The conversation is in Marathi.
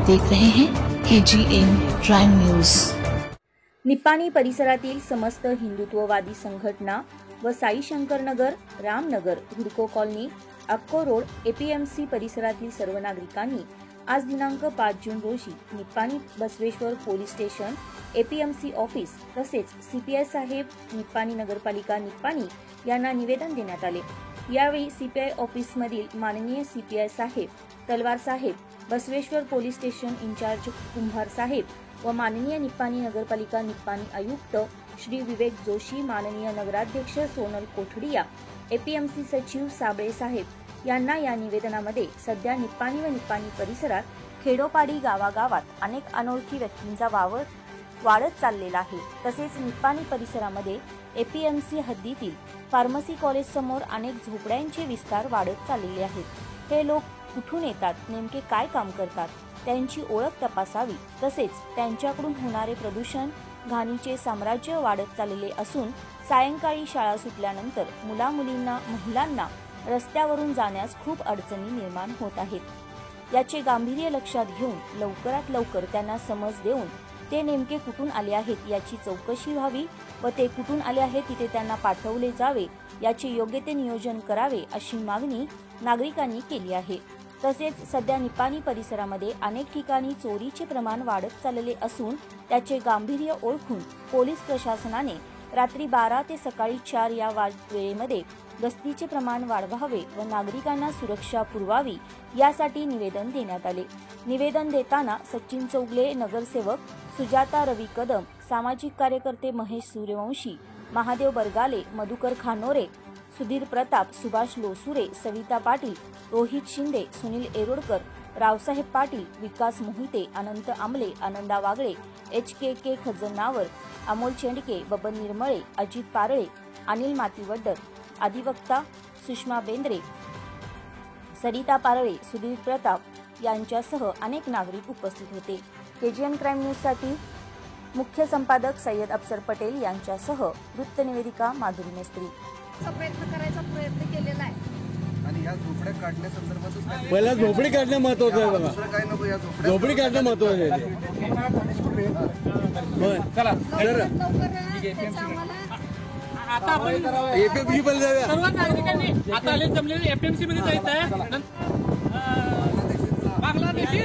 देख रहे हैं KGN प्राइम न्यूज। निप्पाणी परिसरातील समस्त हिंदुत्ववादी संघटना व साई शंकर नगर, रामनगर, हुडको कॉलनी, अक्को रोड, APMC परिसरातील सर्व नागरिकांनी आज दिनांक 5 जून रोजी Nippani Basaveshwar police station, APMC office तसेच CPI साहेब, निप्पाणी नगरपालिका निप्पाणी यांना निवेदन देण्यात आले। यावेळी CPI ऑफिसमधील माननीय CPI साहेब, तलवार साहेब, बसवेश्वर पोलीस स्टेशन इंचार्ज कुंभार साहेब व माननीय निप्पाणी नगरपालिका निप्पाणी आयुक्त श्री विवेक जोशी, माननीय नगराध्यक्ष सोनल कोठडिया, APMC सचिव साबळे साहेब यांना या निवेदनामध्ये सध्या निप्पाणी व निप्पाणी परिसरात खेडोपाडी गावागावात अनेक अनोळखी व्यक्तींचा वावर वाढत चाललेला आहे। तसेच निप्पाणी परिसरामध्ये APMC हद्दीतील फार्मसी कॉलेज समोर अनेक झोपड्यांचे विस्तार वाढत चाललेले आहेत। हे लोक कुठून येतात, नेमके काय काम करतात, त्यांची ओळख तपासावी। तसेच त्यांच्याकडून होणारे प्रदूषण, घाणीचे साम्राज्य वाढत चाललेले असून सायंकाळी शाळा सुटल्यानंतर मुला-मुलींना, महिलांना रस्त्यावरून जाण्यास खूप अडचणी निर्माण होत आहेत। याचे गांभीर्य लक्षात घेऊन लवकरात लवकर त्यांना समज देऊन ते नेमके कुठून आले आहेत याची चौकशी व्हावी व ते कुठून आले आहेत तिथे त्यांना पाठवले जावे, याचे योग्य ते नियोजन करावे अशी मागणी नागरिकांनी केली आहे। तसेच सध्या निप्पाणी परिसरामध्ये अनेक ठिकाणी चोरीचे प्रमाण वाढत चाललेले असून त्याचे गांभीर्य ओळखून पोलीस प्रशासनाने रात्री 12 ते सकाळी 4 या वेळेमध्ये गस्तीचे प्रमाण वाढवावे व नागरिकांना सुरक्षा पुरवावी यासाठी निवेदन देण्यात आले। निवेदन देताना सचिन चौगले, नगरसेवक सुजाता रवी कदम, सामाजिक कार्यकर्ते महेश सूर्यवंशी, महादेव बरगाले, मधुकर खानोरे, सुधीर प्रताप, सुभाष लोसुरे, सविता पाटील, रोहित शिंदे, सुनील एरोडकर, रावसाहेब पाटील, विकास मोहिते, अनंत आमले, आनंदा वागळे, HKK खजनावर, अमोल चेंडके, बबन निर्मळे, अजित पारळे, अनिल मातीवड्डर, अधिवक्ता सुषमा बेंद्रे, सरिता पारळे, सुधीर प्रताप यांच्यासह अनेक नागरिक उपस्थित होते। KGN क्राइम न्यूज साठी मुख्य संपादक सय्यद अफसर पटेल यांच्यासह वृत्त निवेदिका माधुरी मेस्त्री। प्रयत्न करायचा प्रयत्न केलेला आहे आणि या झोपड्या काढण्यासंदर्भात पहिला झोपडी काढणं महत्त्वाचं आहे बघा। दुसरं काय नको, या झोपड्या झोपडी काढणं महत्त्वाचं आहे। चला आता आपण APMC पण जाऊया। सर्व नागरिकांनी आता आले जमलेले APMC मध्ये जायचं आहे। बांगलादेशी